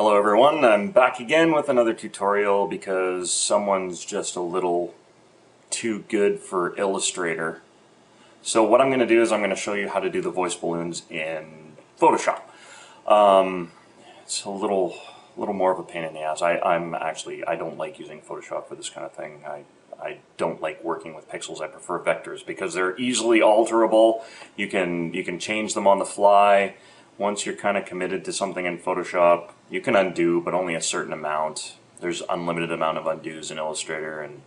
Hello everyone, I'm back again with another tutorial because someone's just a little too good for Illustrator. So what I'm going to do is I'm going to show you how to do the voice balloons in Photoshop. It's a little more of a pain in the ass. I don't like using Photoshop for this kind of thing. I don't like working with pixels. I prefer vectors because they're easily alterable. You can change them on the fly. Once you're kind of committed to something in Photoshop, you can undo, but only a certain amount. There's unlimited amount of undos in Illustrator, and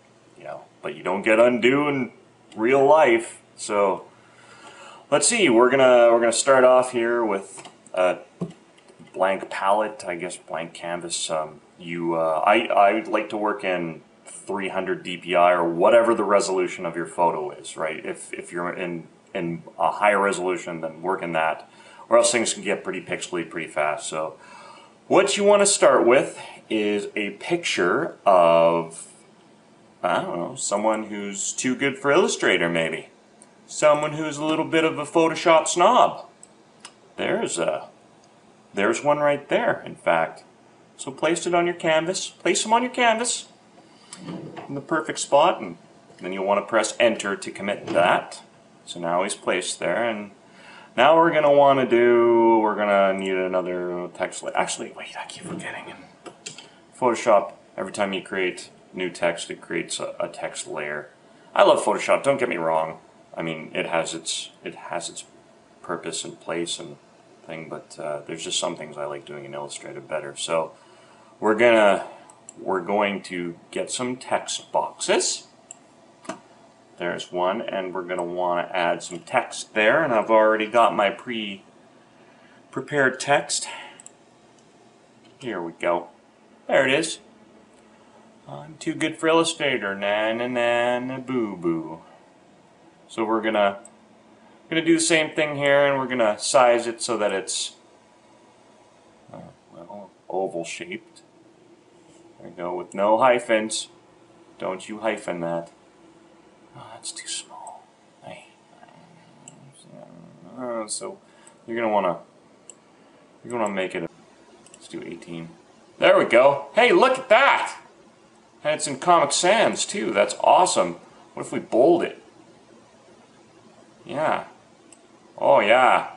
but you don't get undo in real life. So let's see. We're gonna start off here with a blank palette, I guess blank canvas. I like to work in 300 dpi or whatever the resolution of your photo is, right? If you're in a higher resolution, then work in that. Or else things can get pretty pixely pretty fast. So what you want to start with is a picture of, I don't know, someone who's too good for Illustrator maybe. Someone who's a little bit of a Photoshop snob. There's one right there, in fact. So place it on your canvas. Place them on your canvas in the perfect spot, and then you'll want to press enter to commit that. So now he's placed there, and now we're going to need another text layer. Actually, wait, I keep forgetting. In Photoshop, every time you create new text, it creates a text layer. I love Photoshop, don't get me wrong. I mean, it has its purpose and place and thing, but there's just some things I like doing in Illustrator better. So we're going to get some text boxes. There's one, and we're going to want to add some text there, and I've already got my prepared text. Here we go. There it is. I'm too good for Illustrator. Na na na na boo boo. So we're gonna do the same thing here, and we're gonna size it so that it's well, oval shaped. There we go, with no hyphens. Don't you hyphen that. Oh, that's too small. So you're gonna wanna make it. Let's do 18. There we go. Hey, look at that! And it's in Comic Sans too. That's awesome. What if we bold it? Yeah. Oh yeah.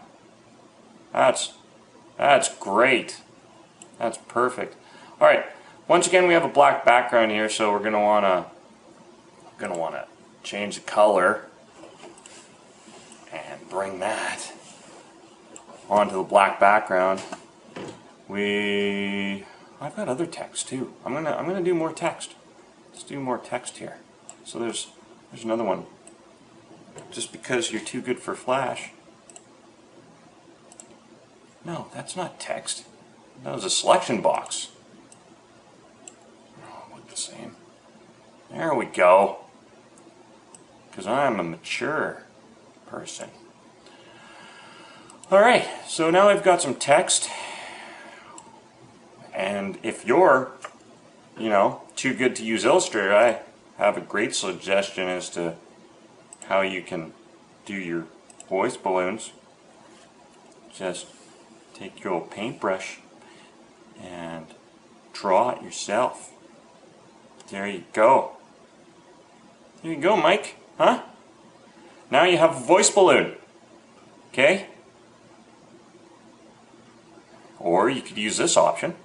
That's great. That's perfect. All right. Once again, we have a black background here, so we're gonna wanna change the color and bring that onto the black background. I've got other text too. I'm gonna do more text. Let's do more text here. So there's another one. Just because you're too good for Flash. No, that's not text. That was a selection box. Oh, look the same. There we go. Because I'm a mature person. Alright, so now I've got some text. And if you're, too good to use Illustrator, I have a great suggestion as to how you can do your voice balloons. Just take your paintbrush and draw it yourself. There you go. There you go, Mike. Huh? Now you have a voice balloon. Okay? Or you could use this option.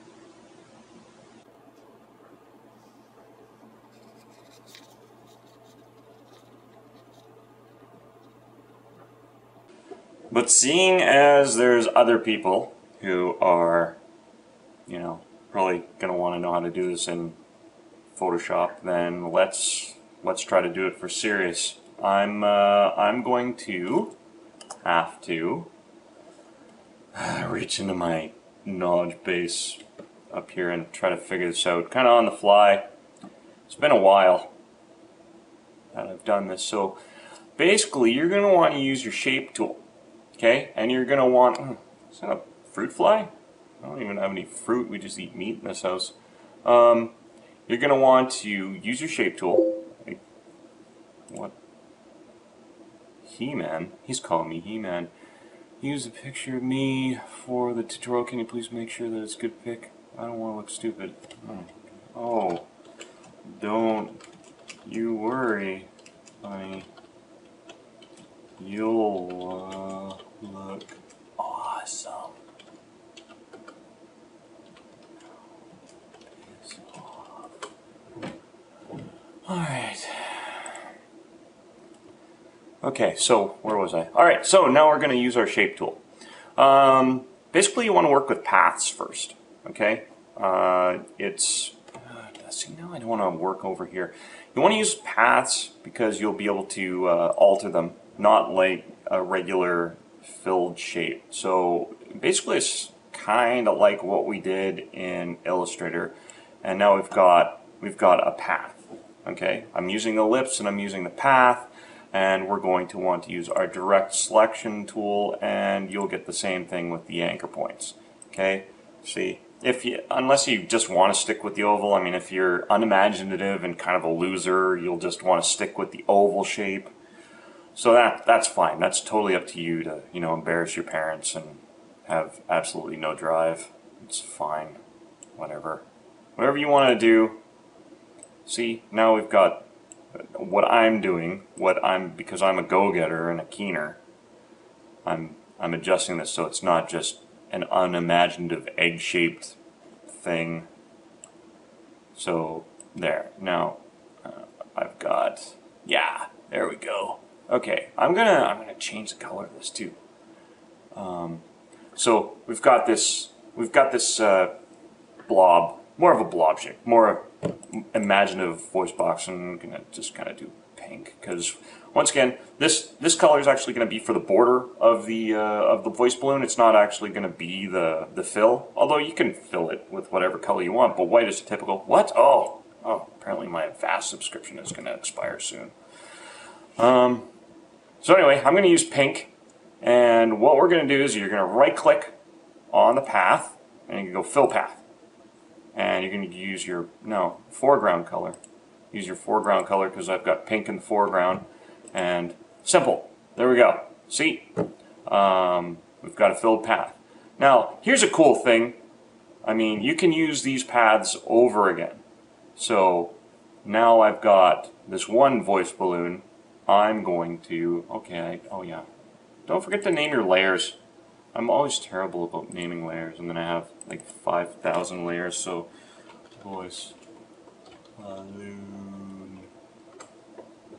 But seeing as there's other people who are, probably going to want to know how to do this in Photoshop, then let's try to do it for serious. I'm going to have to reach into my knowledge base up here and try to figure this out, kind of on the fly. It's been a while that I've done this, so basically you're going to want to use your shape tool, okay? And you're going to want, is that a fruit fly? I don't even have any fruit, we just eat meat in this house. You're going to want to use your shape tool. What? He-Man? He's calling me He-Man. Use a picture of me for the tutorial. Can you please make sure that it's a good pic? I don't want to look stupid. Oh, don't you worry, honey. You'll look awesome. Alright. Okay, so where was I? Alright, so now we're going to use our shape tool. Basically, you want to work with paths first. Okay? See, now I don't want to work over here. You want to use paths because you'll be able to alter them, not like a regular filled shape. So basically, it's kind of like what we did in Illustrator, and now we've got a path. Okay, I'm using the ellipse and I'm using the path, and we're going to want to use our direct selection tool, and you'll get the same thing with the anchor points. Okay, see, unless you just want to stick with the oval, I mean, if you're unimaginative and kind of a loser, you'll just want to stick with the oval shape. So that's fine. That's totally up to you to, you know, embarrass your parents and have absolutely no drive. It's fine. Whatever you want to do. See, now we've got what I'm doing, because I'm a go-getter and a keener, I'm adjusting this so it's not just an unimaginative egg-shaped thing. So there. Now I've got, yeah, there we go. Okay, I'm gonna change the color of this too. So we've got this blob, more of a blob shape, more imaginative voice box, and I'm gonna just kind of do pink because once again, this color is actually going to be for the border of the voice balloon. It's not actually going to be the fill, although you can fill it with whatever color you want. But white is a typical. What? Oh, apparently my Vast subscription is going to expire soon. So anyway, I'm going to use pink, and what we're going to do is you're going to right-click on the path, and you can go fill path. And you're going to use your, foreground color. Use your foreground color because I've got pink in the foreground. And simple. There we go. See? We've got a filled path. Now, here's a cool thing. I mean, you can use these paths over again. So now I've got this one voice balloon. I'm going to, oh yeah. Don't forget to name your layers. I'm always terrible about naming layers, and then I have like 5,000 layers, so voice balloon.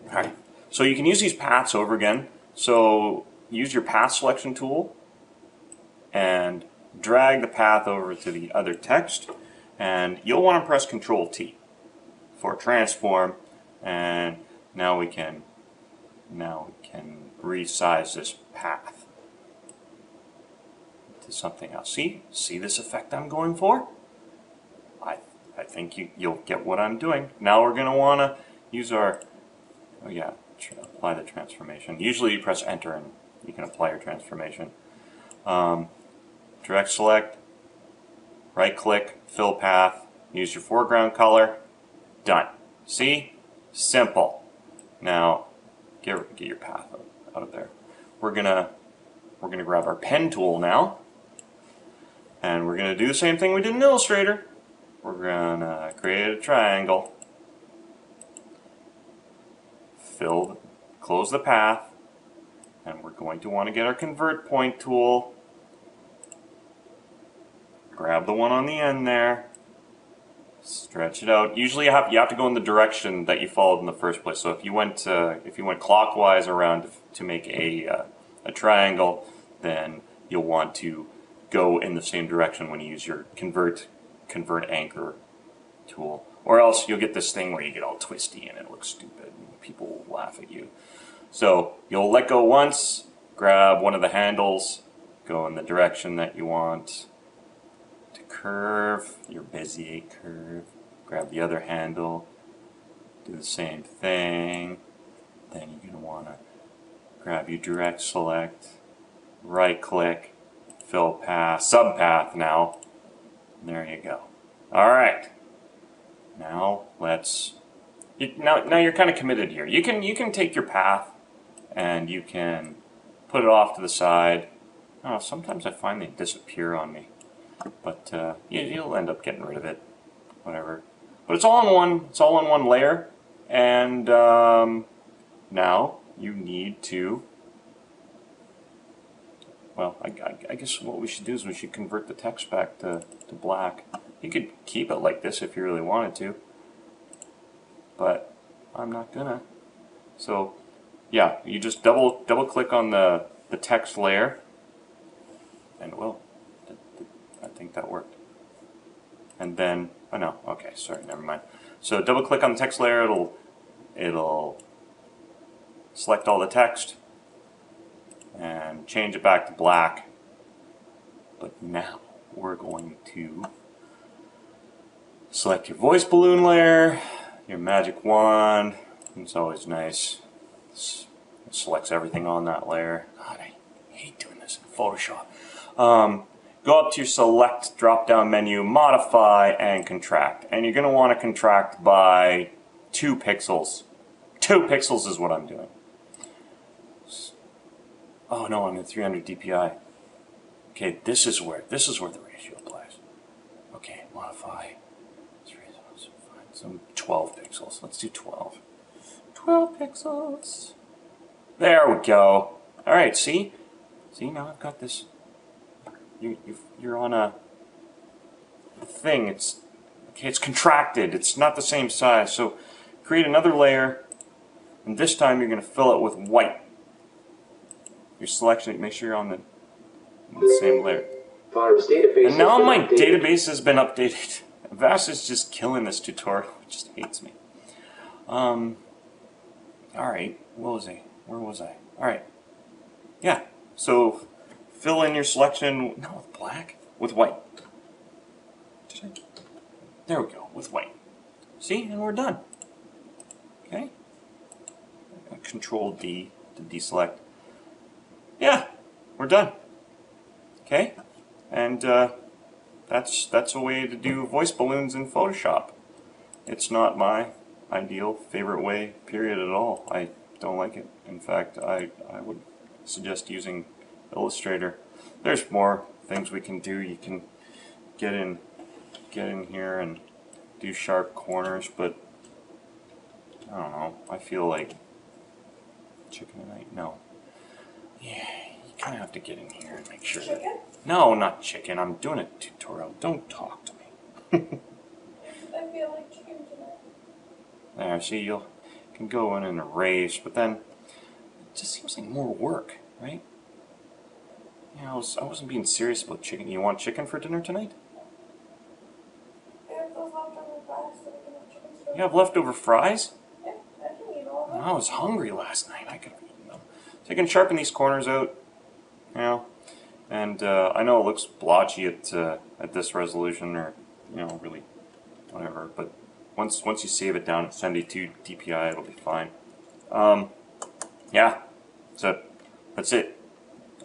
Alright, so you can use these paths over again. So use your path selection tool and drag the path over to the other text, and you'll want to press Control T for transform, and now we can resize this path to something else. See this effect I'm going for? I think you'll get what I'm doing. Now we're going to want to use our, apply the transformation. Usually you press enter and you can apply your transformation. Direct select, right click, fill path, use your foreground color, done. See? Simple. Now get your path out of there. We're gonna grab our pen tool now, and we're gonna do the same thing we did in Illustrator. We're gonna create a triangle, close the path, and we're going to want to get our convert point tool. Grab the one on the end there, stretch it out. Usually you have to go in the direction that you followed in the first place. So if you went clockwise around to make a triangle, then you'll want to go in the same direction when you use your convert anchor tool. Or else you'll get this thing where you get all twisty and it looks stupid and people will laugh at you. So you'll let go once, grab one of the handles, go in the direction that you want to curve, your Bezier curve, grab the other handle, do the same thing. Then you're going to want to grab your direct select, right click, fill path, subpath now. There you go. Alright. Now now you're kind of committed here. You can take your path and you can put it off to the side. Oh, sometimes I find they disappear on me. but you'll end up getting rid of it, whatever. But it's all in one. It's all in one layer, and now you need to. Well, I guess what we should do is we should convert the text back to black. You could keep it like this if you really wanted to, but I'm not gonna. So, yeah, you just double click on the text layer, and well, I think that worked. And then, oh no, okay, sorry, never mind. So double click on the text layer, it'll select all the text and change it back to black. But now we're going to select your voice balloon layer, your magic wand. It's always nice. It selects everything on that layer. God, I hate doing this in Photoshop. Go up to your select drop-down menu, modify, and contract. And you're going to want to contract by 2 pixels. 2 pixels is what I'm doing. Oh no, I'm at 300 dpi. Okay, this is where the ratio applies. Okay, modify. Some 12 pixels. Let's do 12. 12 pixels. There we go. All right, see? See, now I've got this. You're on a thing. It's okay. It's contracted. It's not the same size. So create another layer, and this time you're going to fill it with white. Your selection. Make sure you're on the same layer. And now my database has been updated. Vash is just killing this tutorial. It just hates me. All right. Where was I? All right. Yeah. So fill in your selection. Not with black. With white. There we go. With white. See, and we're done. Okay. Control D to deselect. Yeah, we're done. Okay, and that's a way to do voice balloons in Photoshop. It's not my ideal favorite way, period, at all. I don't like it. In fact, I would suggest using Illustrator. There's more things we can do. You can get in here and do sharp corners, but I don't know. I feel like chicken and egg. No. Yeah, you kind of have to get in here and make sure. Chicken? No, not chicken. I'm doing a tutorial. Don't talk to me. I feel like chicken tonight. There, see, you can go in and erase, but then it just seems like more work, right? Yeah, I wasn't being serious about chicken. You want chicken for dinner tonight? I have those leftover fries so we can have chicken soup. You have leftover fries? Yeah, I can eat all of them. I was hungry last night. I could have eaten them. So you can sharpen these corners out, you know. And I know it looks blotchy at this resolution, or really whatever. But once you save it down at 72 dpi, it'll be fine. Yeah, so that's it.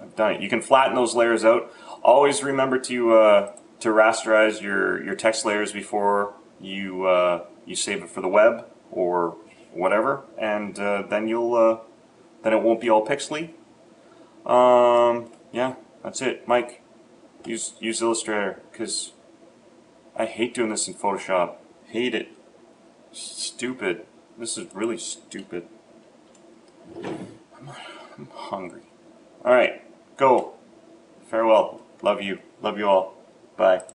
I've done it. You can flatten those layers out. Always remember to rasterize your text layers before you save it for the web or whatever, and then it won't be all pixely. Yeah, that's it. Mike, use Illustrator, because I hate doing this in Photoshop. Hate it. Stupid. This is really stupid. I'm hungry. All right, go. Farewell. Love you. Love you all. Bye.